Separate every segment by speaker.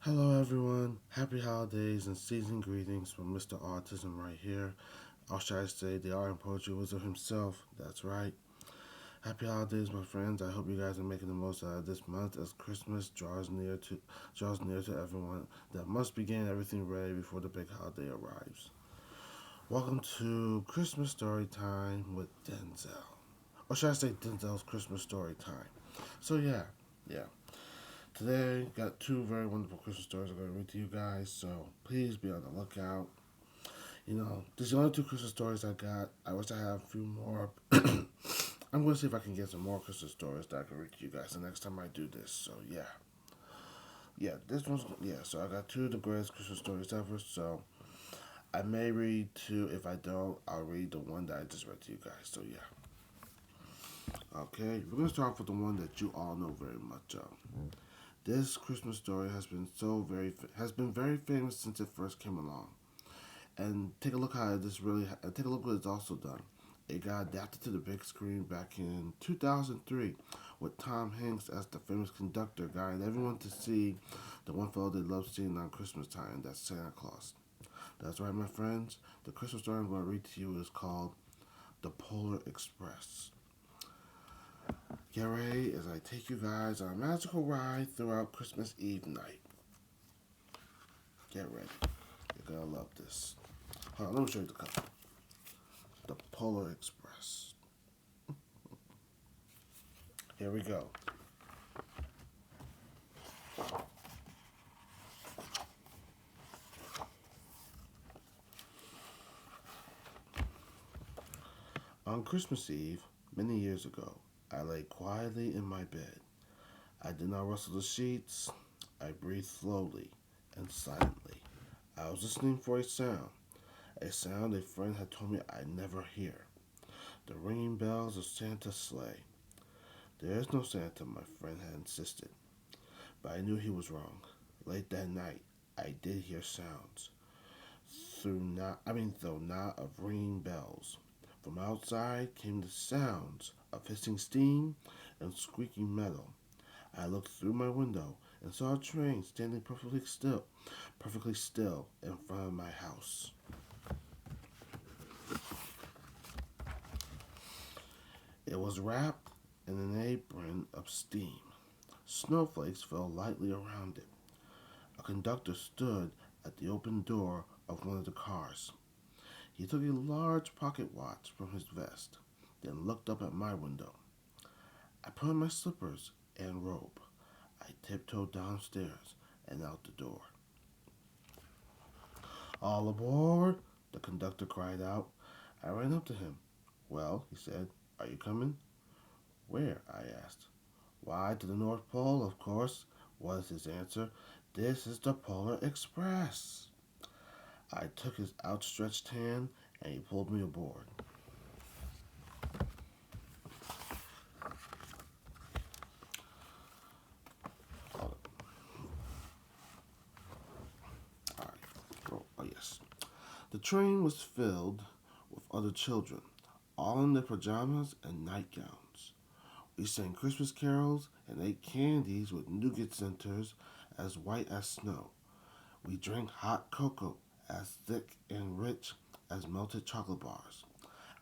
Speaker 1: Hello, everyone. Happy holidays and season greetings from Mr. Autism right here. Or should I say, the art and poetry wizard himself. That's right. Happy holidays, my friends. I hope you guys are making the most out of this month as Christmas draws near to everyone that must be getting everything ready before the big holiday arrives. Welcome to Christmas Story Time with Denzel. Or should I say Denzel's Christmas Story Time? So yeah. Today, got two very wonderful Christmas stories I'm going to read to you guys, so please be on the lookout. These are the only two Christmas stories I got. I wish I had a few more. I'm going to see if I can get some more Christmas stories that I can read to you guys the next time I do this. So, yeah. So I got two of the greatest Christmas stories ever, so I may read two. If I don't, I'll read the one that I just read to you guys. So, yeah. Okay, we're going to start off with the one that you all know very much of. This Christmas story has been very famous since it first came along. And take a look how this really take a look what it's also done. It got adapted to the big screen back in 2003 with Tom Hanks as the famous conductor guiding everyone to see the one fellow they love seeing on Christmas time, that's Santa Claus. That's right, my friends. The Christmas story I'm going to read to you is called The Polar Express. Get ready as I take you guys on a magical ride throughout Christmas Eve night. Get ready. You're going to love this. Hold on, let me show you the cover. The Polar Express. Here we go. On Christmas Eve, many years ago, I lay quietly in my bed. I did not rustle the sheets. I breathed slowly and silently. I was listening for a sound a friend had told me I'd never hear. The ringing bells of Santa's sleigh. There is no Santa, my friend had insisted, but I knew he was wrong. Late that night, I did hear sounds. Though not of ringing bells. From outside came the sounds of hissing steam and squeaking metal. I looked through my window and saw a train standing perfectly still in front of my house. It was wrapped in an apron of steam. Snowflakes fell lightly around it. A conductor stood at the open door of one of the cars. He took a large pocket watch from his vest, then looked up at my window. I put on my slippers and robe. I tiptoed downstairs and out the door. All aboard! The conductor cried out. I ran up to him. Well, he said, are you coming? Where? I asked. Why, to the North Pole, of course, was his answer. This is the Polar Express. I took his outstretched hand and he pulled me aboard. Oh, yes. The train was filled with other children, all in their pajamas and nightgowns. We sang Christmas carols and ate candies with nougat centers as white as snow. We drank hot cocoa as thick and rich as melted chocolate bars.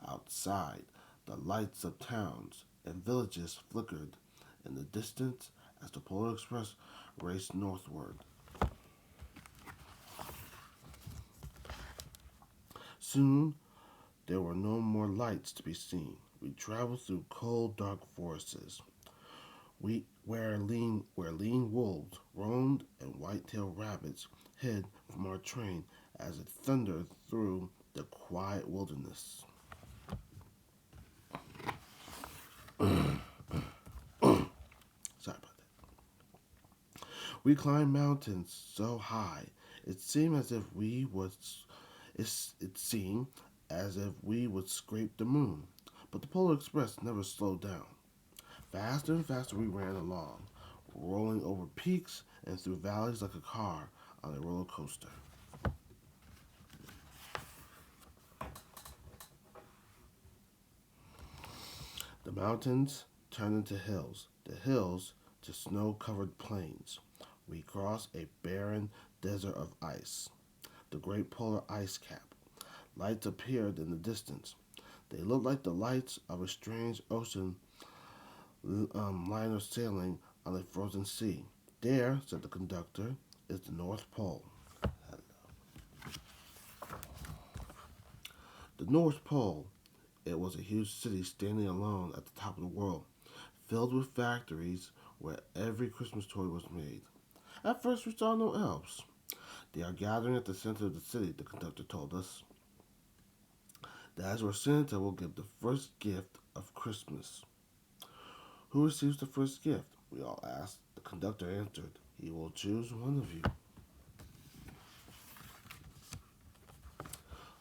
Speaker 1: Outside, the lights of towns and villages flickered in the distance as the Polar Express raced northward. Soon, there were no more lights to be seen. We traveled through cold, dark forests, where lean wolves roamed and white-tailed rabbits hid from our train as it thundered through the quiet wilderness. Sorry about that. We climbed mountains so high it seemed as if we would it seemed as if we would scrape the moon. But the Polar Express never slowed down. Faster and faster we ran along, rolling over peaks and through valleys like a car on a roller coaster. The mountains turned into hills, the hills to snow covered plains. We crossed a barren desert of ice, the great polar ice cap. Lights appeared in the distance. They looked like the lights of a strange ocean liner sailing on a frozen sea. There, said the conductor, is the North Pole. The North Pole, it was a huge city standing alone at the top of the world, filled with factories where every Christmas toy was made. At first, we saw no elves. They are gathering at the center of the city, the conductor told us. That is where Santa will give the first gift of Christmas. Who receives the first gift? We all asked. The conductor answered, he will choose one of you.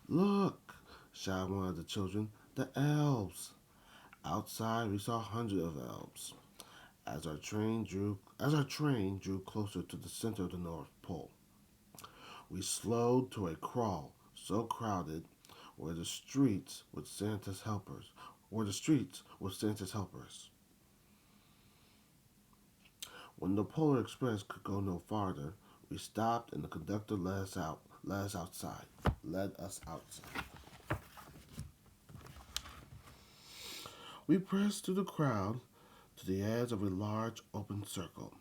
Speaker 1: Look, shouted one of the children, the elves. Outside, we saw hundreds of elves. As our train drew closer to the center of the North Pole, we slowed to a crawl, so crowded were the streets with Santa's helpers. Were the streets with Santa's helpers. When the Polar Express could go no farther, we stopped and the conductor led us outside. We pressed through the crowd to the edge of a large open circle.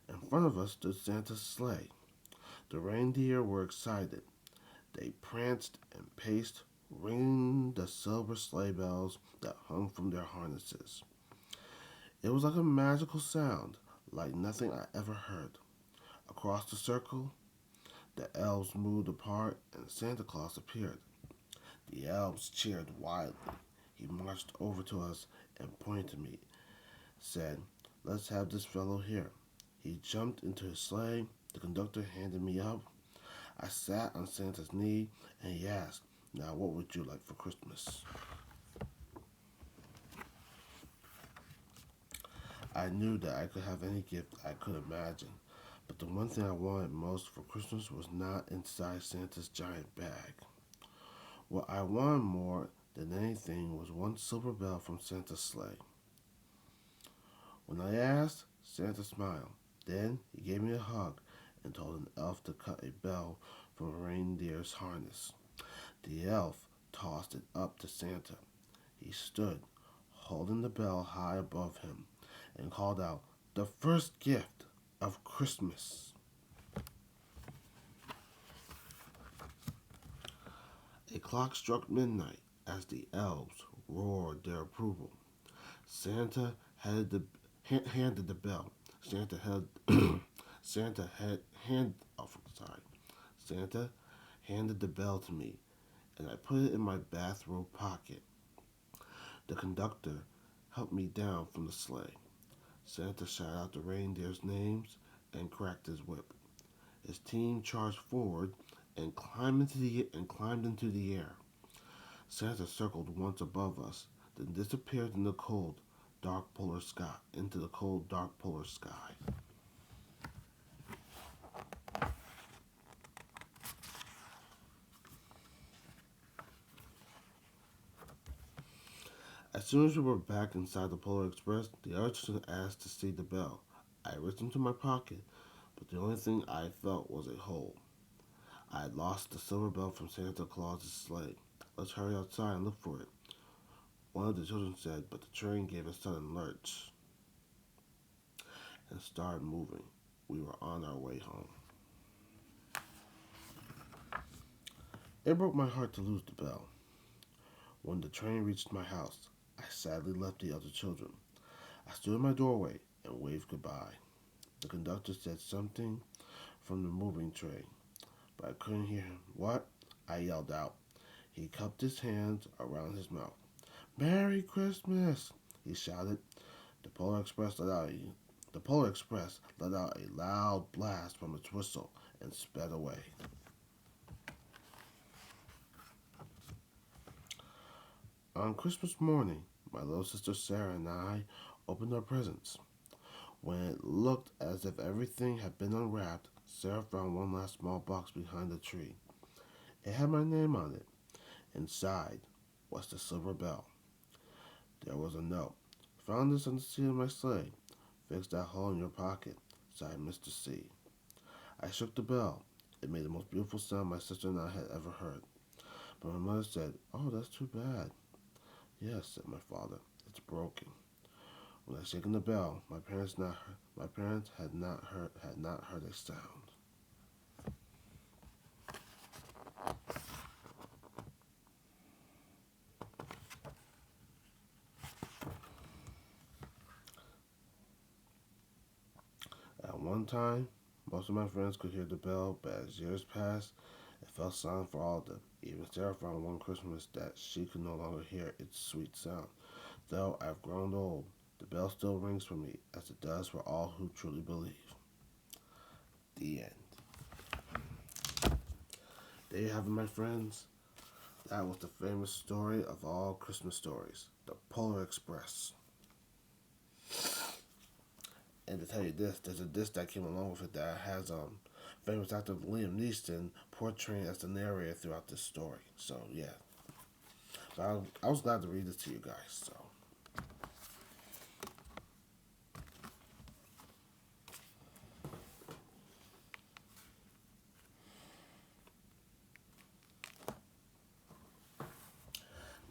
Speaker 1: In front of us stood Santa's sleigh. The reindeer were excited. They pranced and paced, ringing the silver sleigh bells that hung from their harnesses. It was like a magical sound, like nothing I ever heard. Across the circle, the elves moved apart and Santa Claus appeared. The elves cheered wildly. He marched over to us and pointed to me, said, let's have this fellow here. He jumped into his sleigh. The conductor handed me up. I sat on Santa's knee and he asked, now what would you like for Christmas? I knew that I could have any gift I could imagine, but the one thing I wanted most for Christmas was not inside Santa's giant bag. What I wanted more than anything was one silver bell from Santa's sleigh. When I asked, Santa smiled. Then he gave me a hug and told an elf to cut a bell from a reindeer's harness. The elf tossed it up to Santa. He stood, holding the bell high above him, and called out, the first gift of Christmas. A clock struck midnight as the elves roared their approval. Santa handed the bell. Santa had Santa had hand oh, sorry. Santa handed the bell to me, and I put it in my bathrobe pocket. The conductor helped me down from the sleigh. Santa shouted out the reindeers' names and cracked his whip. His team charged forward and climbed into the air. Santa circled once above us, then disappeared in the cold, dark polar sky. Into the cold, dark polar sky. As soon as we were back inside the Polar Express, the other children asked to see the bell. I reached into my pocket, but the only thing I felt was a hole. I had lost the silver bell from Santa Claus's sleigh. Let's hurry outside and look for it, one of the children said, but the train gave a sudden lurch and started moving. We were on our way home. It broke my heart to lose the bell. When the train reached my house, I sadly left the other children. I stood in my doorway and waved goodbye. The conductor said something from the moving train, but I couldn't hear him. What? I yelled out. He cupped his hands around his mouth. Merry Christmas! He shouted. The Polar Express let out a loud blast from its whistle and sped away. On Christmas morning, my little sister Sarah and I opened our presents. When it looked as if everything had been unwrapped, Sarah found one last small box behind the tree. It had my name on it. Inside was the silver bell. There was a note. Found this on the seat of my sleigh. Fix that hole in your pocket. sighed Mr. C. I shook the bell. It made the most beautiful sound my sister and I had ever heard. But my mother said, "Oh, that's too bad." "Yes," said my father, "it's broken." When I shaken the bell, my parents had not heard a sound. At one time, most of my friends could hear the bell, but as years passed, it fell silent for all of them. Even Sarah found one Christmas that she could no longer hear its sweet sound. Though I've grown old, the bell still rings for me, as it does for all who truly believe. The end. There you have it, my friends. That was the famous story of all Christmas stories, the Polar Express. And to tell you this, there's a disc that came along with it that has famous actor Liam Neeson portraying as the narrator throughout this story. So yeah, so I was glad to read this to you guys. So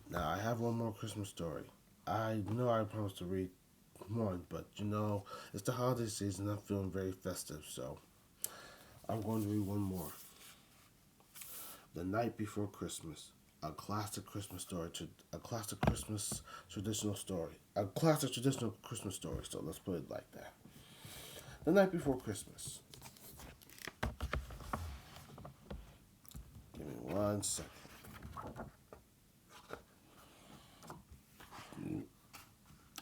Speaker 1: now I have one more Christmas story. I know I promised to read one, but it's the holiday season. I'm feeling very festive, so I'm going to read one more. The Night Before Christmas, a classic Christmas story, a classic Christmas traditional story, a classic traditional Christmas story. So let's put it like that. The Night Before Christmas. Give me 1 second.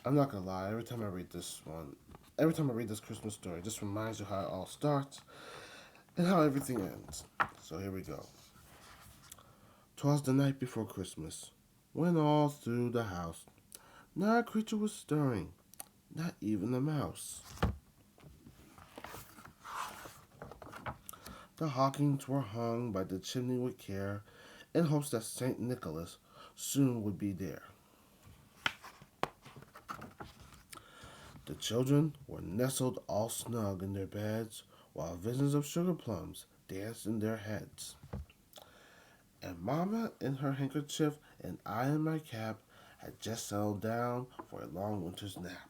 Speaker 1: I'm not gonna lie. Every time I read this Christmas story, it just reminds you how it all starts and how everything ends. So here we go. 'Twas the night before Christmas, when all through the house not a creature was stirring, not even a mouse. The hawkings were hung by the chimney with care, in hopes that St. Nicholas soon would be there. The children were nestled all snug in their beds, while visions of sugar plums danced in their heads. And Mamma in her handkerchief and I in my cap had just settled down for a long winter's nap.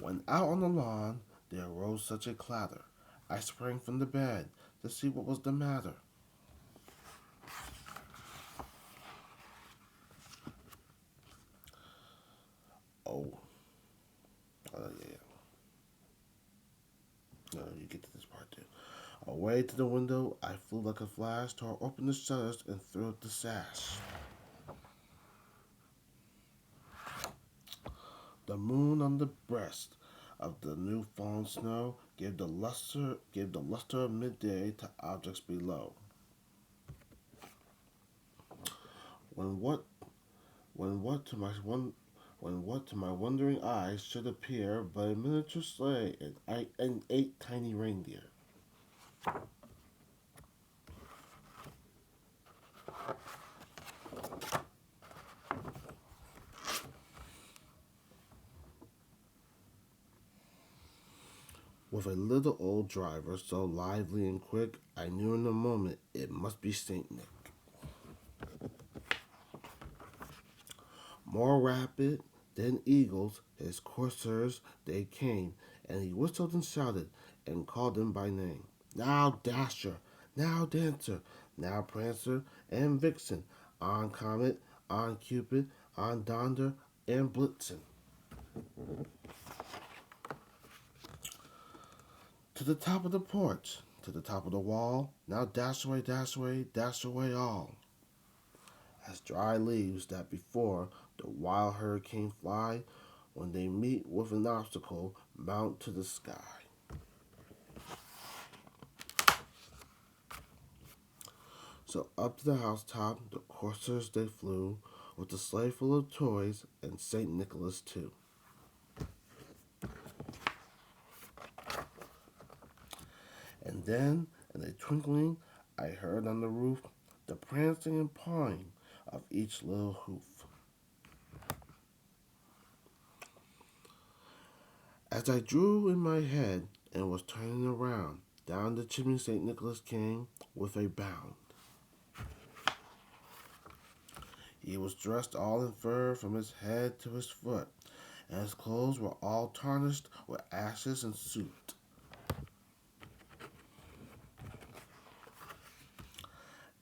Speaker 1: When out on the lawn there arose such a clatter, I sprang from the bed to see what was the matter. Oh, yeah. No, you get to this part too. Away to the window I flew like a flash, tore open the shutters and threw up the sash. The moon on the breast of the new fallen snow gave the luster of midday to objects below. When what when what to my one when what to my wondering eyes should appear but a miniature sleigh and 8 tiny reindeer. With a little old driver so lively and quick, I knew in a moment it must be Saint Nick. More rapid than eagles, his coursers they came, and he whistled and shouted and called them by name. Now Dasher, now Dancer, now Prancer and Vixen, on Comet, on Cupid, on Donder and Blitzen. To the top of the porch, to the top of the wall, now dash away, dash away all. As dry leaves that before the wild hurricane fly, when they meet with an obstacle, mount to the sky. So up to the housetop the coursers they flew, with a sleigh full of toys and Saint Nicholas too. And then, in a twinkling, I heard on the roof the prancing and pawing of each little hoof. As I drew in my head and was turning around, down the chimney St. Nicholas came with a bound. He was dressed all in fur from his head to his foot, and his clothes were all tarnished with ashes and soot.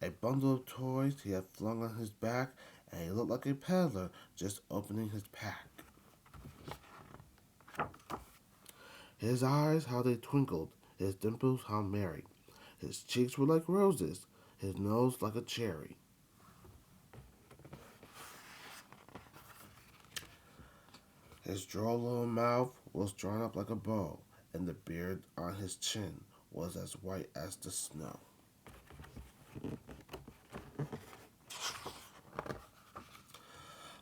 Speaker 1: A bundle of toys he had flung on his back, and he looked like a peddler just opening his pack. His eyes, how they twinkled, his dimples, how merry. His cheeks were like roses, his nose like a cherry. His droll little mouth was drawn up like a bow, and the beard on his chin was as white as the snow.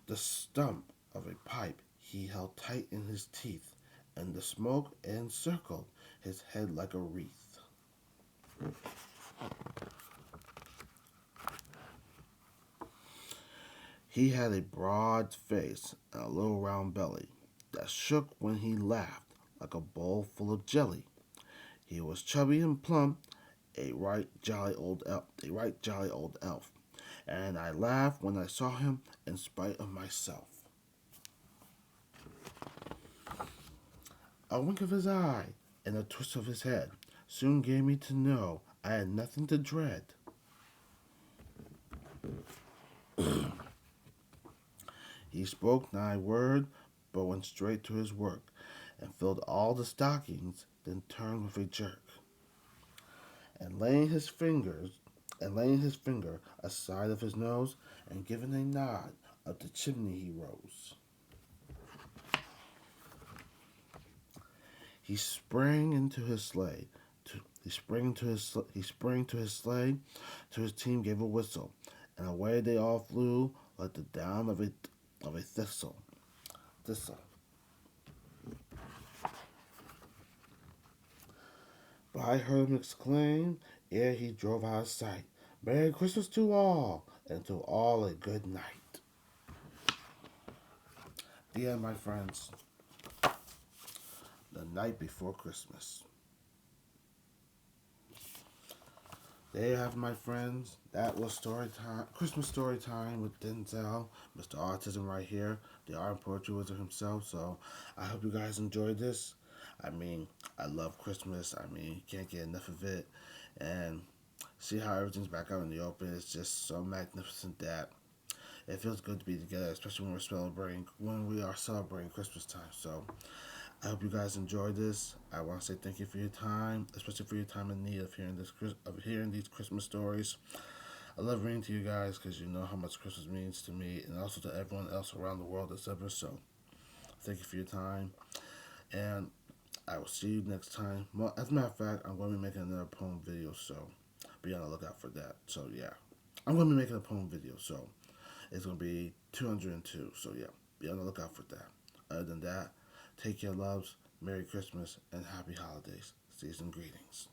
Speaker 1: The stump of a pipe he held tight in his teeth, and the smoke encircled his head like a wreath. He had a broad face and a little round belly that shook when he laughed like a bowl full of jelly. He was chubby and plump, a right jolly old elf, and I laughed when I saw him in spite of myself. A wink of his eye and a twist of his head soon gave me to know I had nothing to dread. He spoke not a word, but went straight to his work, and filled all the stockings, then turned with a jerk, and laying his finger aside of his nose, and giving a nod, up the chimney he rose. He sprang into his sleigh. He sprang to his sleigh. To his team gave a whistle, and away they all flew like the down of a thistle. Thistle. But I heard him exclaim ere he drove out of sight, "Merry Christmas to all, and to all a good night." The end, my friends. The night before Christmas. There you have it, my friends. That was story time, Christmas story time with Denzel, Mr. Autism right here, the art and poetry wizard himself. So I hope you guys enjoyed this. I mean, I love Christmas. I mean, you can't get enough of it. And see how everything's back out in the open. It's just so magnificent that it feels good to be together, especially when we are celebrating Christmas time. So I hope you guys enjoyed this. I want to say thank you for your time, especially for your time in need of hearing these Christmas stories. I love reading to you guys because you know how much Christmas means to me and also to everyone else around the world that's ever. So thank you for your time, and I will see you next time. Well, as a matter of fact, I'm going to be making another poem video, so be on the lookout for that. So yeah, I'm going to be making a poem video, so it's going to be 202. So yeah, be on the lookout for that. Other than that, take care, loves. Merry Christmas and happy holidays. Season greetings.